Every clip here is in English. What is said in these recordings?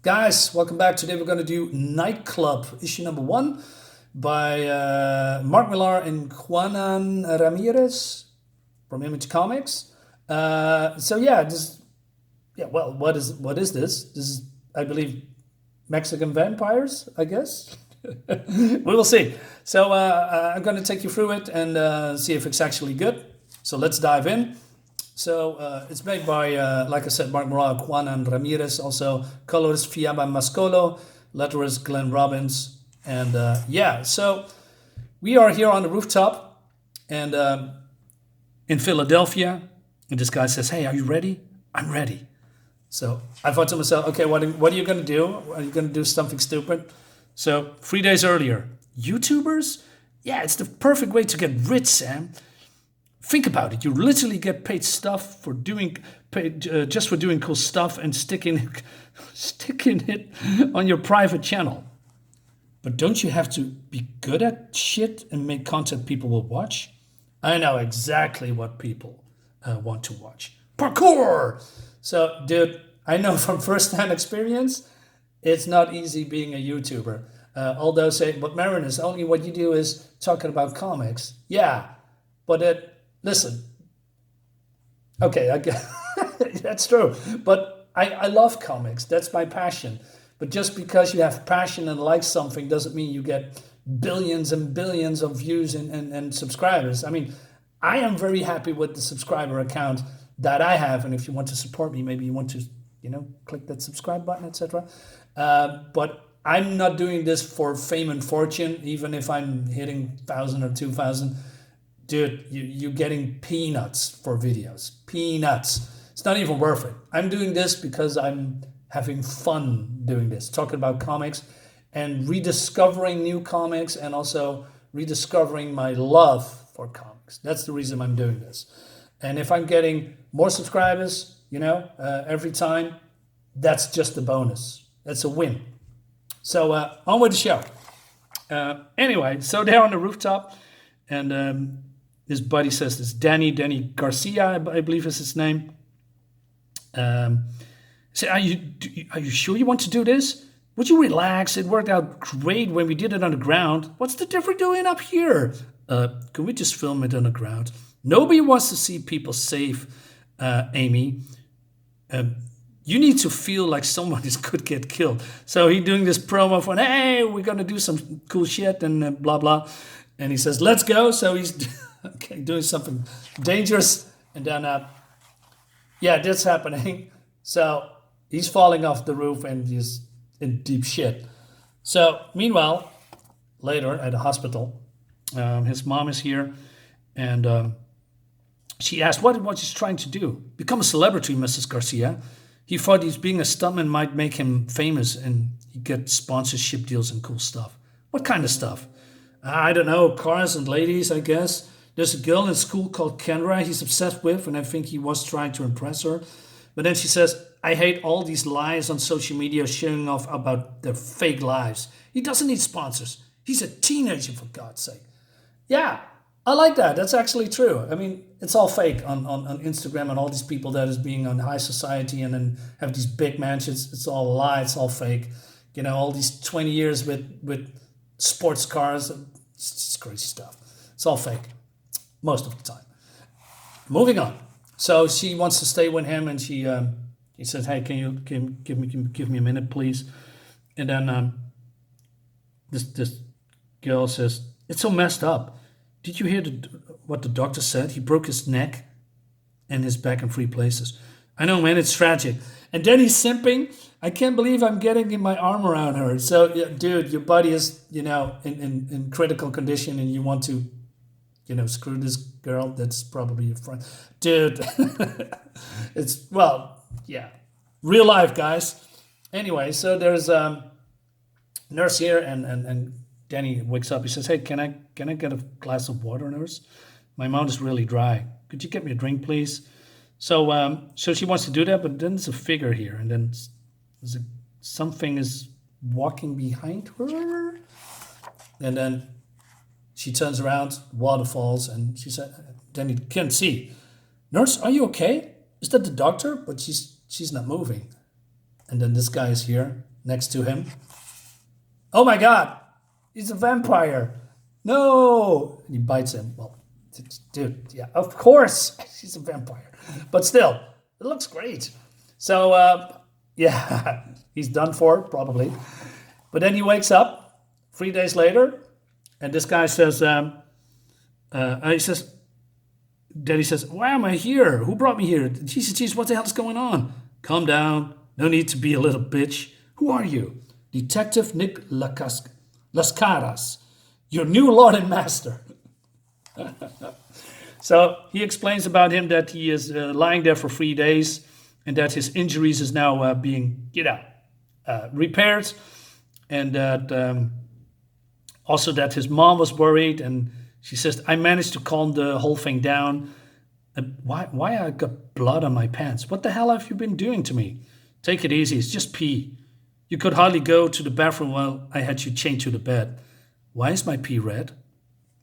Guys, welcome back. Today we're going to do Nightclub, issue number 1 by Mark Millar and Juanan Ramirez from Image Comics. What is this? This is, I believe, Mexican vampires, I guess. We will see. So I'm going to take you through it and see if it's actually good. So let's dive in. So it's made by, like I said, Mark Millar, Juanan Ramirez, also colorist Fiaba Mascolo, letterist Glenn Robbins. And so we are here on the rooftop and in Philadelphia. And this guy says, "Hey, are you ready?" "I'm ready." So I thought to myself, okay, what are you going to do? Are you going to do something stupid? So 3 days earlier, YouTubers? Yeah, it's the perfect way to get rich, Sam. Think about it. You literally get paid stuff for just for doing cool stuff and sticking it on your private channel. But don't you have to be good at shit and make content people will watch? I know exactly what people want to watch. Parkour! So, dude, I know from first-hand experience, it's not easy being a YouTuber. Although saying, but Marinus, only what you do is talking about comics. Yeah, but listen, okay, that's true. But I love comics. That's my passion. But just because you have passion and like something doesn't mean you get billions and billions of views and subscribers. I mean, I am very happy with the subscriber account that I have. And if you want to support me, maybe you want to, click that subscribe button, etc. But I'm not doing this for fame and fortune, even if I'm hitting 1,000 or 2,000. Dude, you're getting peanuts for videos. Peanuts. It's not even worth it. I'm doing this because I'm having fun doing this, talking about comics and rediscovering new comics and also rediscovering my love for comics. That's the reason I'm doing this. And if I'm getting more subscribers, every time, that's just a bonus. That's a win. So on with the show. Anyway, so they're on the rooftop and his buddy says it's Danny Garcia, I believe is his name. Say, are you sure you want to do this? Would you relax? It worked out great when we did it on the ground. What's the difference doing it up here? Can we just film it on the ground? Nobody wants to see people safe, Amy. You need to feel like someone could get killed. So he's doing this promo for, hey, we're going to do some cool shit and blah, blah. And he says, let's go. So he's doing something dangerous. And then, that's happening. So he's falling off the roof and he's in deep shit. So meanwhile, later at the hospital, his mom is here. And she asked what he's trying to do. Become a celebrity, Mrs. Garcia. He thought he's being a stuntman might make him famous and he'd get sponsorship deals and cool stuff. What kind of stuff? I don't know, cars and ladies, I guess. There's a girl in school called Kendra he's obsessed with, and I think he was trying to impress her. But then she says, I hate all these lies on social media showing off about their fake lives. He doesn't need sponsors. He's a teenager, for God's sake. Yeah, I like that. That's actually true. I mean, it's all fake on Instagram and all these people that is being on high society and then have these big mansions. It's all a lie. It's all fake. All these 20 years with sports cars. It's just crazy stuff. It's all fake most of the time. Moving on. So she wants to stay with him and he says, hey, can you give me a minute, please? And then this girl says, it's so messed up. Did you hear what the doctor said? He broke his neck and his back in 3 places. I know, man, it's tragic. And then he's simping. I can't believe I'm getting my arm around her. So, yeah, dude, your buddy is, in critical condition and you want to, screw this girl. That's probably your friend. Dude, real life, guys. Anyway, so there's a nurse here and Danny wakes up. He says, hey, can I get a glass of water, nurse? My mouth is really dry. Could you get me a drink, please? So she wants to do that, but then there's a figure here, and then something is walking behind her. And then she turns around, water falls, and she said, Danny can't see. Nurse, are you okay? Is that the doctor? But she's not moving. And then this guy is here next to him. Oh my God, he's a vampire. No. And he bites him. Well, dude, yeah, of course he's a vampire. But still, it looks great. So, yeah, he's done for, probably. But then he wakes up 3 days later, and this guy says, Daddy says, why am I here? Who brought me here? Jesus, what the hell is going on? Calm down. No need to be a little bitch. Who are you? Detective Nick Las Caras, your new lord and master. So he explains about him that he is lying there for 3 days and that his injuries is now being, repaired. And that also that his mom was worried, and she says, I managed to calm the whole thing down. Why I got blood on my pants? What the hell have you been doing to me? Take it easy, it's just pee. You could hardly go to the bathroom while I had you chained to the bed. Why is my pee red?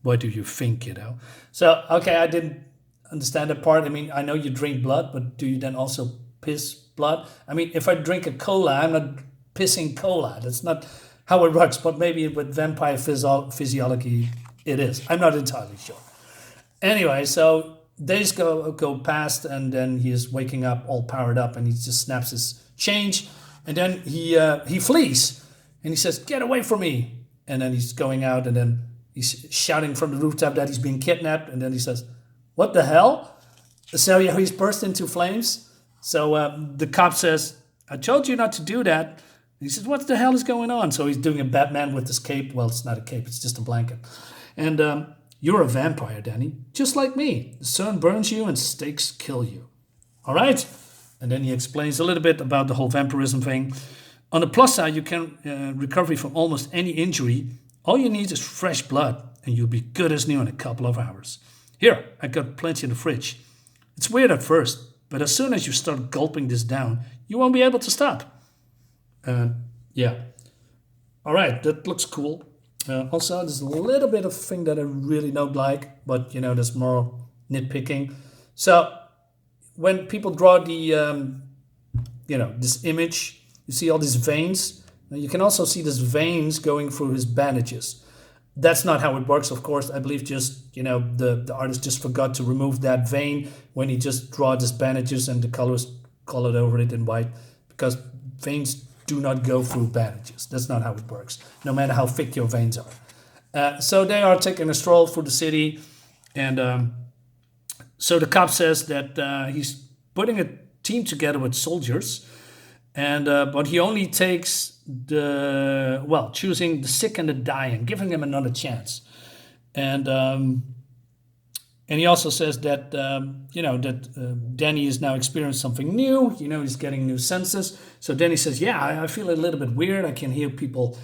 What do you think, kiddo? So, okay, I didn't understand that part. I mean, I know you drink blood, but do you then also piss blood? I mean, if I drink a cola, I'm not pissing cola. That's not how it works, but maybe with vampire physiology, it is. I'm not entirely sure. Anyway, so days go past, and then he is waking up all powered up, and he just snaps his change, and then he flees, and he says, "Get away from me!" And then he's going out, and then he's shouting from the rooftop that he's being kidnapped, and then he says, "What the hell?" So yeah, he's burst into flames. So the cop says, "I told you not to do that." And he says, "What the hell is going on?" So he's doing a Batman with his cape. Well, it's not a cape, it's just a blanket. And you're a vampire, Danny, just like me. The sun burns you and stakes kill you. All right? And then he explains a little bit about the whole vampirism thing. On the plus side, you can recover from almost any injury. All you need is fresh blood, and you'll be good as new in a couple of hours. Here, I got plenty in the fridge. It's weird at first, but as soon as you start gulping this down, you won't be able to stop. Yeah. All right, that looks cool. Also, there's a little bit of thing that I really don't like, but, there's more nitpicking. So when people draw the, this image, you see all these veins. Now, you can also see these veins going through his bandages. That's not how it works, of course. I believe just, the artist just forgot to remove that vein when he just draw these bandages and the colors colored over it in white, because veins do not go through bandages. That's not how it works, no matter how thick your veins are. So they are taking a stroll through the city, and so the cop says that he's putting a team together with soldiers, and but he only takes choosing the sick and the dying, giving them another chance. And he also says that, Danny is now experiencing something new. He's getting new senses. So Danny says, yeah, I feel a little bit weird. I can hear people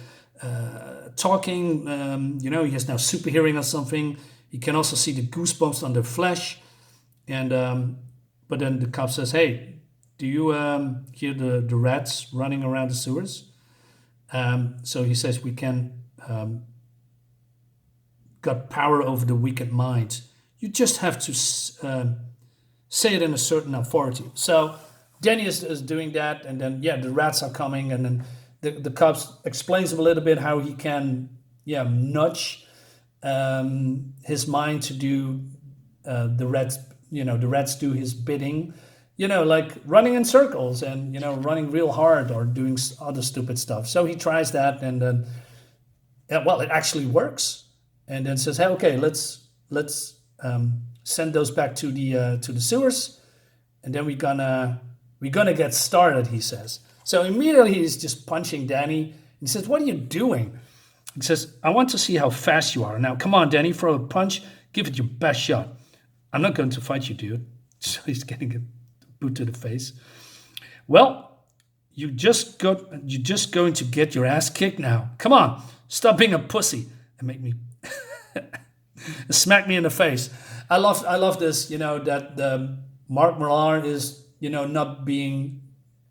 talking. He has now super hearing or something. He can also see the goosebumps on their flesh. And but then the cop says, hey, do you hear the rats running around the sewers? So he says, we can got power over the wicked mind. You just have to say it in a certain authority. So Danny is doing that, and then, the rats are coming, and then the cops explains him a little bit how he can, nudge his mind to do the rats, the rats do his bidding, like running in circles and, running real hard or doing other stupid stuff. So he tries that, and then, it actually works. And then says, hey, okay, let's send those back to the sewers, and then we're gonna get started, he says. So immediately he's just punching Danny. He says, what are you doing? He says, I want to see how fast you are. Now, come on, Danny, throw a punch. Give it your best shot. I'm not going to fight you, dude. So he's getting a boot to the face. Well, you're just going to get your ass kicked now. Come on, stop being a pussy and make me smack me in the face. I love this, that Mark Millar is, not being,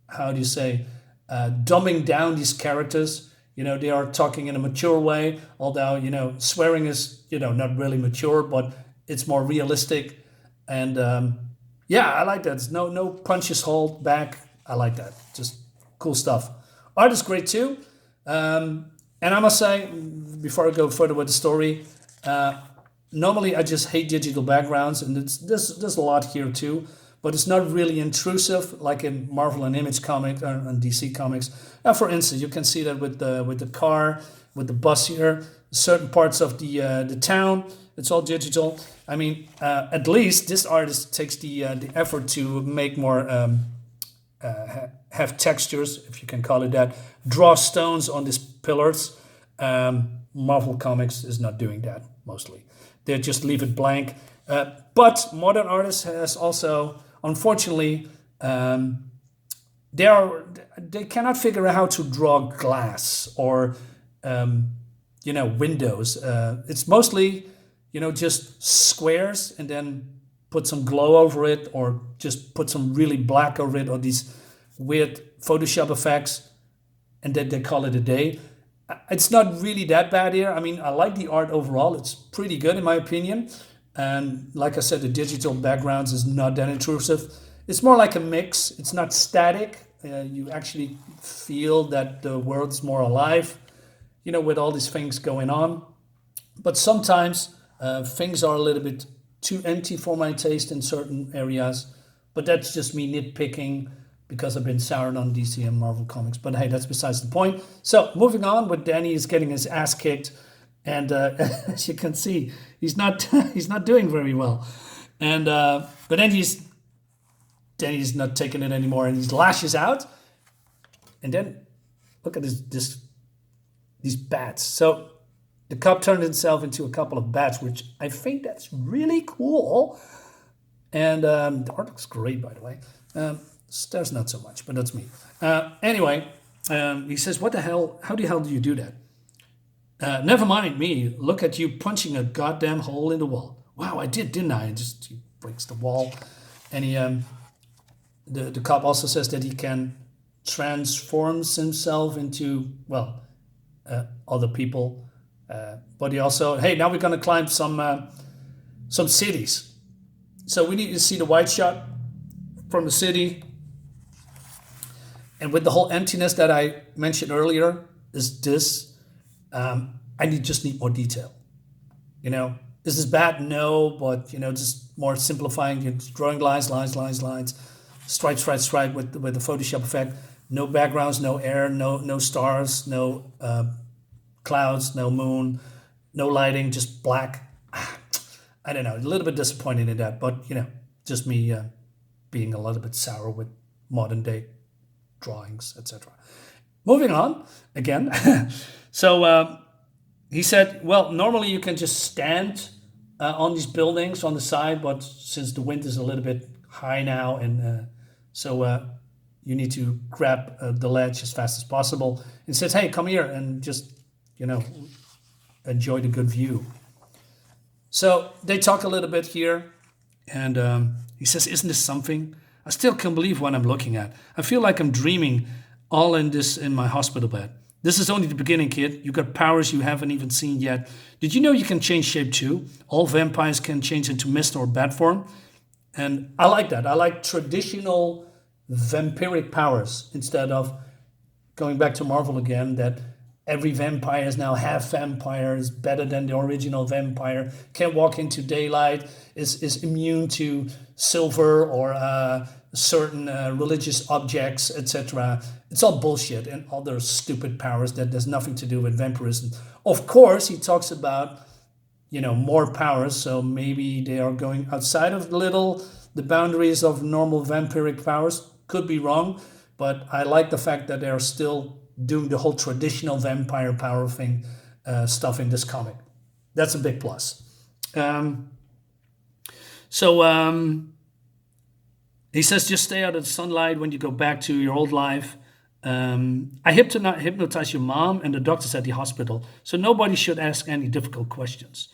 how do you say, dumbing down these characters. They are talking in a mature way, although, swearing is, not really mature, but it's more realistic. And I like that. It's no punches hold back. I like that. Just cool stuff. Art is great too. And I must say, before I go further with the story, normally I just hate digital backgrounds, and there's a lot here too, but it's not really intrusive like in Marvel and Image comics and DC comics. For instance, you can see that with the car, with the bus here, certain parts of the town, it's all digital. I mean, at least this artist takes the effort to make more have textures, if you can call it that, draw stones on these pillars. Marvel Comics is not doing that mostly. They just leave it blank. But modern artists has also, unfortunately, they cannot figure out how to draw glass or windows. It's mostly just squares and then put some glow over it, or just put some really black over it, or these weird Photoshop effects, and then they call it a day. It's not really that bad here. I mean, I like the art overall. It's pretty good in my opinion. And like I said, the digital backgrounds is not that intrusive. It's more like a mix. It's not static. You actually feel that the world's more alive, with all these things going on. But sometimes things are a little bit too empty for my taste in certain areas. But that's just me nitpicking, because I've been soured on DC and Marvel Comics. But hey, that's besides the point. So moving on, with Danny is getting his ass kicked, and as you can see, he's not doing very well. And but then Danny's not taking it anymore, and he lashes out. And then look at these bats. So the cop turned himself into a couple of bats, which I think that's really cool. And the art looks great, by the way. Stairs not so much, but that's me. Anyway, he says, what the hell, how the hell do you do that? Never mind me, look at you punching a goddamn hole in the wall. Wow, I did, didn't I? He breaks the wall. And the cop also says that he can transform himself into, other people. But he also, hey, now we're going to climb some cities. So we need to see the wide shot from the city. And with the whole emptiness that I mentioned earlier, is this, I just need more detail. Is this bad? No, but, just more simplifying, drawing lines, stripe with the Photoshop effect. No backgrounds, no air, no stars, no clouds, no moon, no lighting, just black. I don't know, a little bit disappointed in that, but, just me being a little bit sour with modern day drawings, etc. Moving on again. So he said, well, normally you can just stand on these buildings on the side, but since the wind is a little bit high now, and so you need to grab the ledge as fast as possible. He says, hey, come here and just, enjoy the good view. So they talk a little bit here, and he says, isn't this something? I still can't believe what I'm looking at. I feel like I'm dreaming all in my hospital bed. This is only the beginning, kid. You got powers you haven't even seen yet. Did you know you can change shape too? All vampires can change into mist or bat form. And I like that. I like traditional vampiric powers instead of going back to Marvel again, that every vampire is now half vampire, is better than the original vampire, can't walk into daylight, is immune to silver or certain religious objects, etc. It's all bullshit and other stupid powers that there's nothing to do with vampirism. Of course, he talks about, more powers, so maybe they are going outside of the boundaries of normal vampiric powers. Could be wrong, but I like the fact that they're still doing the whole traditional vampire power thing stuff in this comic. That's a big plus. He says, just stay out of the sunlight when you go back to your old life. I hypnotize your mom and the doctors at the hospital, so nobody should ask any difficult questions.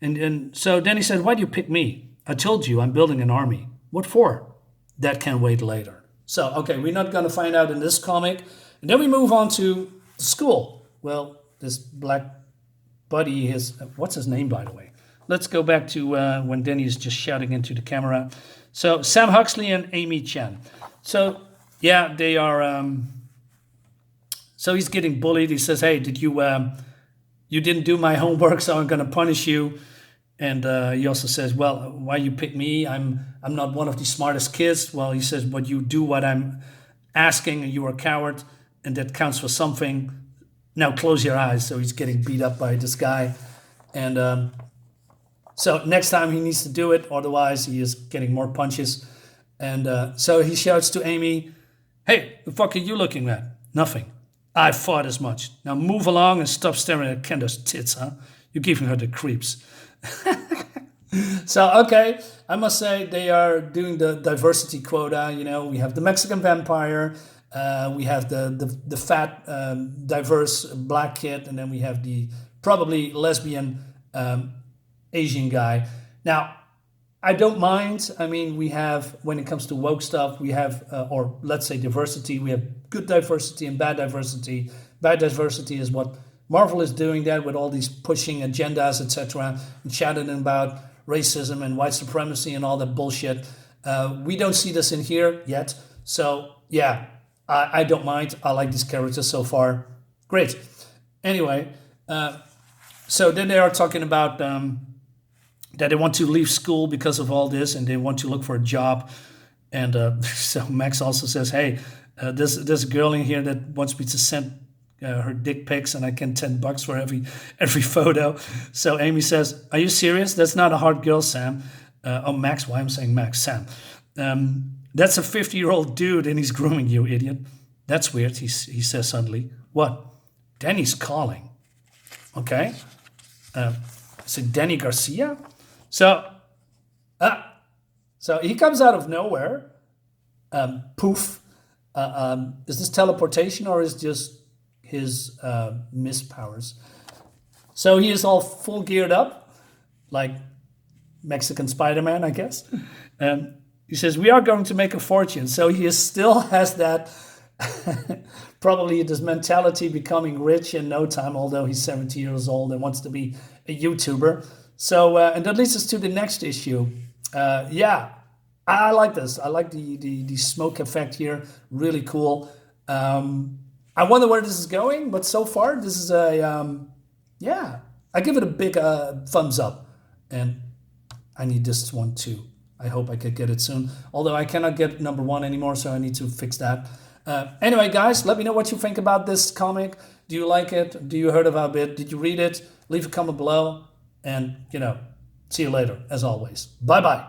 And so then he said, why do you pick me? I told you I'm building an army. What for? That can wait later. So, okay, we're not going to find out in this comic. And then we move on to the school. Well, this black buddy what's his name, by the way? Let's go back to when Denny is just shouting into the camera. So Sam Huxley and Amy Chen. So, yeah, they are So he's getting bullied. He says, "Hey, did you didn't do my homework, so I'm going to punish you." And he also says, "Well, why you pick me? I'm not one of the smartest kids." Well, he says, "But you do what I'm asking, and you are a coward, and that counts for something. Now close your eyes." So he's getting beat up by this guy, and so next time he needs to do it, otherwise he is getting more punches. And so he shouts to Amy, "Hey, the fuck are you looking at?" "Nothing. I fought as much. Now move along and stop staring at Kenda's tits, huh? You're giving her the creeps." So, okay, I must say they are doing the diversity quota. You know, we have the Mexican vampire, we have the fat, diverse black kid, and then we have the probably lesbian Asian guy. Now, I don't mind. I mean, we have, when it comes to woke stuff, we have, or let's say diversity, we have good diversity and bad diversity. Bad diversity is what Marvel is doing that with all these pushing agendas, etc., and shouting about racism and white supremacy and all that bullshit. We don't see this in here yet. So, yeah, I don't mind. I like these characters so far. Great. Anyway, so then they are talking about that they want to leave school because of all this and they want to look for a job. And so Max also says, "Hey, there's a girl in here that wants me to send her dick pics and I can $10 for every photo." So Amy says, "Are you serious? That's not a hard girl, Sam." Oh, Max, why I'm saying Max, Sam. "That's a 50-year-old dude and he's grooming you, idiot." "That's weird," he says suddenly. "What?" "Danny's calling." "Okay." Is it Danny Garcia? So he comes out of nowhere. Poof. Is this teleportation or is just his mist powers? So he is all full geared up, like Mexican Spider-Man, I guess. He says, "We are going to make a fortune." So he still has that, probably this mentality becoming rich in no time, although he's 70 years old and wants to be a YouTuber. So, and that leads us to the next issue. Yeah, I like this. I like the smoke effect here. Really cool. I wonder where this is going, but so far this is yeah, I give it a big thumbs up. And I need this one too. I hope I could get it soon. Although I cannot get #1 anymore, so I need to fix that. Anyway, guys, let me know what you think about this comic. Do you like it? Do you heard about it? Did you read it? Leave a comment below. And, see you later, as always. Bye-bye.